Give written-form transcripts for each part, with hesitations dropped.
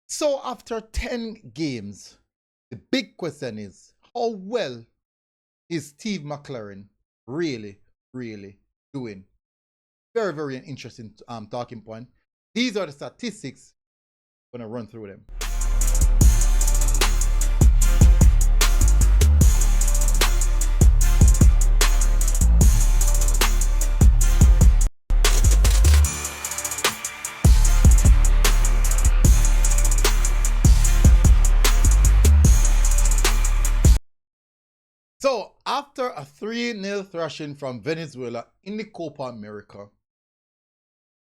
So after 10 games, the big question is, how well is Steve McLaren really, really doing? Very, very interesting talking point. These are the statistics. I'm going to run through them. So, after a 3-0 thrashing from Venezuela in the Copa America,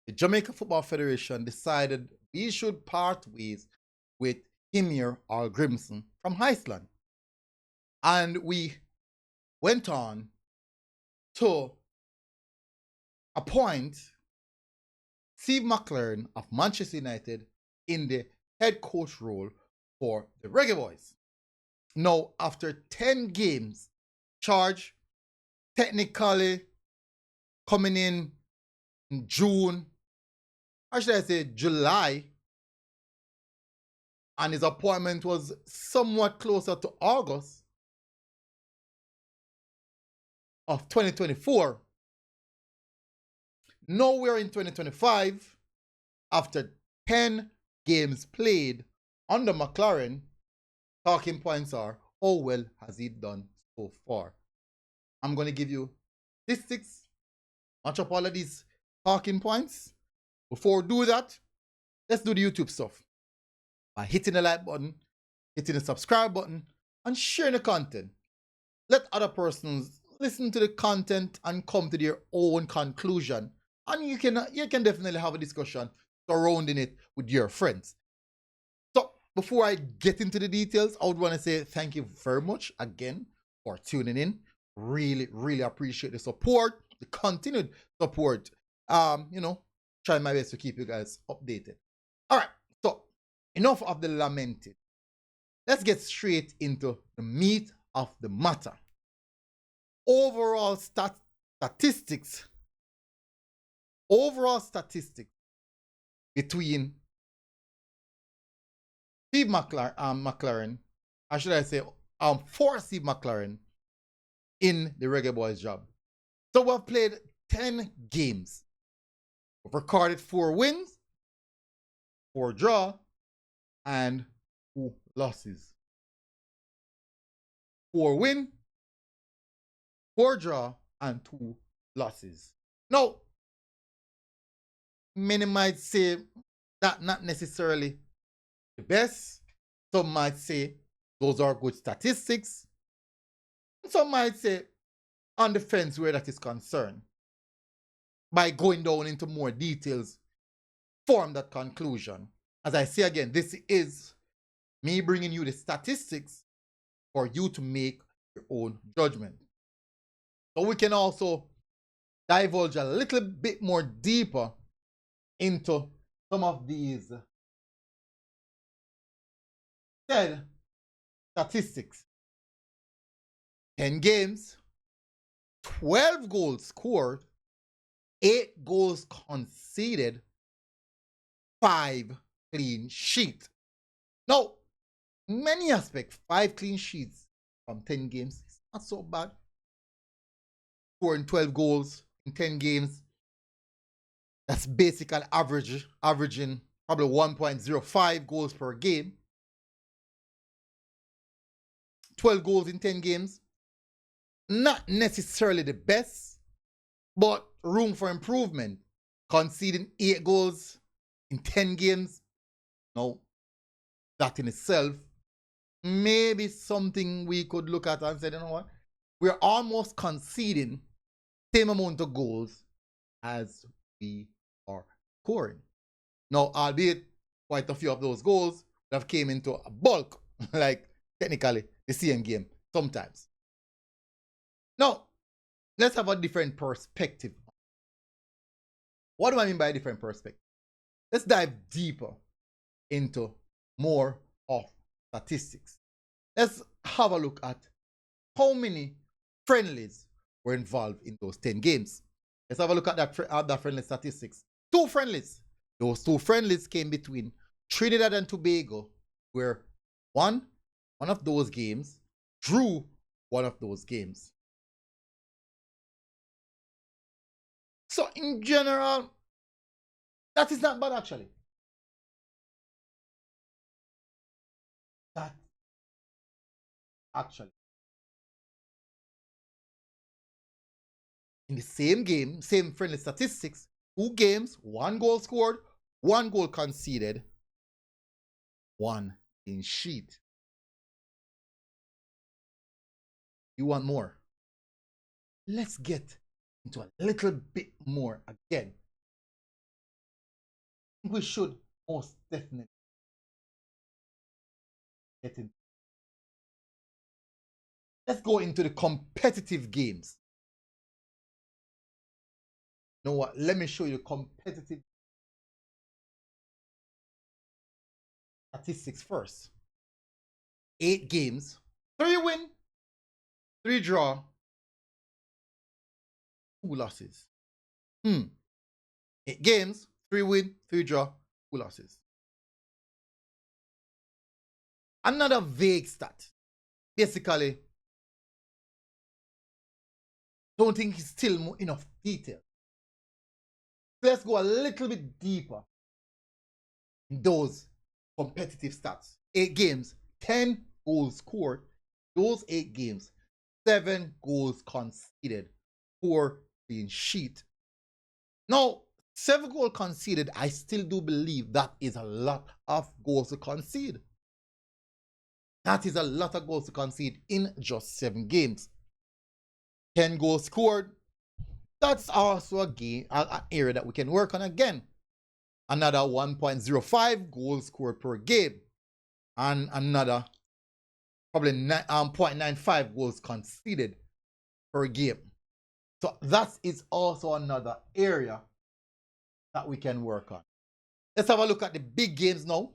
the Jamaica Football Federation decided we should part ways with Hymir Grimson from Iceland. And we went on to appoint Steve McLaren of Manchester United in the head coach role for the Reggae Boyz. Now, after 10 games, charge technically coming in June, or should I say July, and his appointment was somewhat closer to August of 2024. Now we're in 2025. After 10 games played under McLaren, talking points are, how well has he done so far? I'm going to give you statistics, match up all of these talking points. Before we do that, let's do the YouTube stuff. By hitting the like button, hitting the subscribe button, and sharing the content. Let other persons listen to the content and come to their own conclusion. And you can definitely have a discussion surrounding it with your friends. So before I get into the details, I would want to say thank you very much again for tuning in. Really, really appreciate the support, the continued support. Try my best to keep you guys updated. All right, so enough of the lamented. Let's get straight into the meat of the matter. Overall statistics between Steve McLaren, or should I say, for Steve McLaren in the Reggae Boyz job. So we've played 10 games. We've recorded 4 wins, 4 draw, and 2 losses. 4 win, 4 draw, and 2 losses. Now, many might say that not necessarily the best. Some might say those are good statistics. Some might say on the fence where that is concerned. By going down into more details, form that conclusion. As I say again, this is me bringing you the statistics for you to make your own judgment. So we can also divulge a little bit more deeper into some of these said statistics. 10 games, 12 goals scored, 8 goals conceded, 5 clean sheets. Now, many aspects, 5 clean sheets from 10 games is not so bad. Scoring 12 goals in 10 games, that's basically averaging probably 1.05 goals per game. 12 goals in 10 games, not necessarily the best, but room for improvement. Conceding 8 goals in 10 games, no, that in itself may be something we could look at and say, you know what, we're almost conceding same amount of goals as we are scoring. Now, albeit quite a few of those goals have came into a bulk, like technically the same game sometimes. Now, let's have a different perspective. What do I mean by a different perspective? Let's dive deeper into more of statistics. Let's have a look at how many friendlies were involved in those 10 games. Let's have a look at that friendly statistics. 2 friendlies. Those 2 friendlies came between Trinidad and Tobago were won one of those games, drew one of those games. So in general, that is not bad actually. That actually. In the same game, same friendly statistics, 2 games, 1 goal scored, 1 goal conceded, 1 clean sheet. You want more? Let's get into a little bit more again. We should most definitely get in. Let's go into the competitive games. You know what? Let me show you the competitive statistics first. 8 games, 3 win, 3 draw, 2 losses. 8 games, 3 win, 3 draw, 2 losses. Another vague stat. Basically, don't think it's still enough detail. Let's go a little bit deeper in those competitive stats. 8 games, 10 goals scored. Those 8 games, 7 goals conceded, 4 clean sheet. Now, 7 goals conceded, I still do believe that is a lot of goals to concede. That is a lot of goals to concede in just 7 games. 10 goals scored, that's also a game, an area that we can work on again. Another 1.05 goals scored per game. And another probably 0.95 goals conceded per game. So that is also another area that we can work on. Let's have a look at the big games now.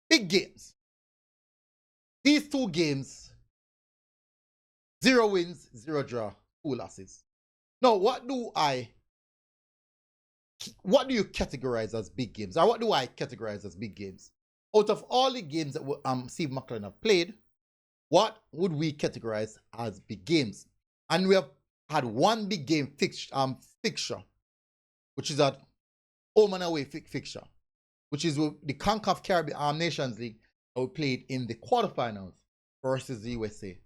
Big games. These 2 games, 0 wins, 0 draw, 2 losses. Now, what do you categorize as big games? Or what do I categorize as big games? Out of all the games that Steve McLaren have played, what would we categorize as big games? And we have had 1 big game fixture, which is a home and away fixture, which is the CONCACAF Caribbean Nations League that we played in the quarterfinals versus the USA.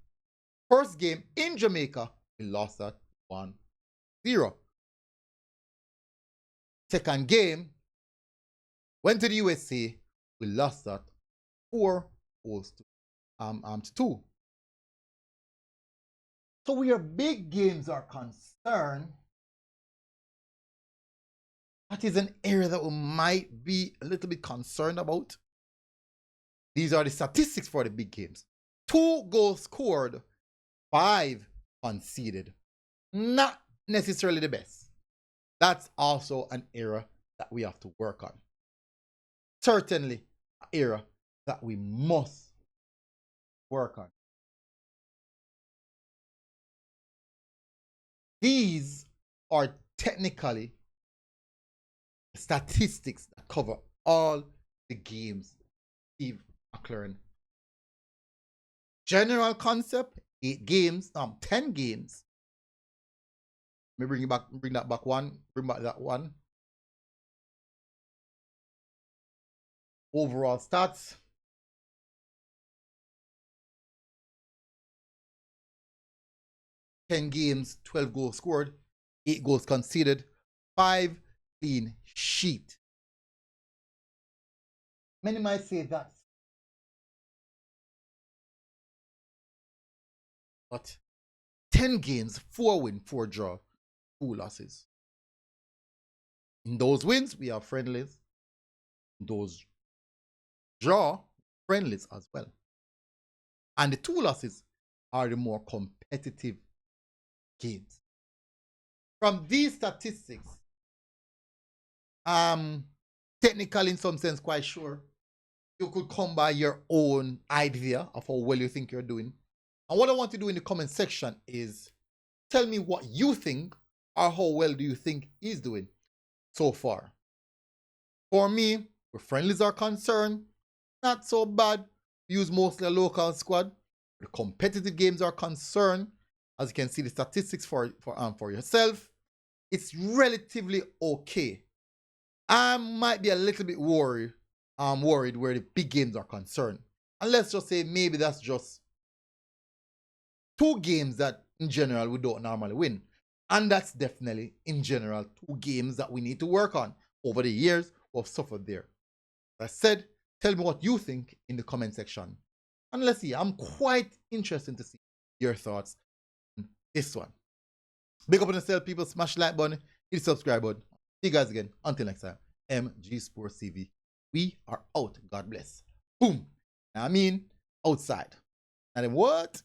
First game in Jamaica, we lost at 1-0. Second game, went to the USA, we lost that 4 goals to 2. So where big games are concerned, that is an area that we might be a little bit concerned about. These are the statistics for the big games. 2 goals scored, 5 conceded. Not necessarily the best. That's also an area that we have to work on. Certainly an area that we must work on. These are technically statistics that cover all the games Steve McLaren. General concept, 8 games, 10 games. Let me bring that back one. Bring back that one. Overall stats. Ten games, 12 goals scored, 8 goals conceded, 5 clean sheet. Many might say that, but 10 games, 4 win, 4 draw, 2 losses. In those wins, we have friendlies. In those draw, friendlies as well. And the 2 losses are the more competitive games. From these statistics, technically in some sense quite sure, you could come by your own idea of how well you think you're doing. And what I want to do in the comment section is tell me what you think or how well do you think he's doing so far. For me, Where friendlies are concerned, not so bad. We use mostly a local squad. Where the competitive games are concerned, as you can see the statistics for yourself, it's relatively okay. I might be a little bit worried where the big games are concerned. And let's just say maybe that's just 2 games that in general we don't normally win. And that's definitely in general 2 games that we need to work on. Over the years, we've suffered there. As I said, tell me what you think in the comment section. And let's see, I'm quite interested to see your thoughts on this one. Big up on yourself, people. Smash the like button, hit the subscribe button. See you guys again. Until next time, MG Sports TV. We are out. God bless. Boom. I mean, outside. And then what?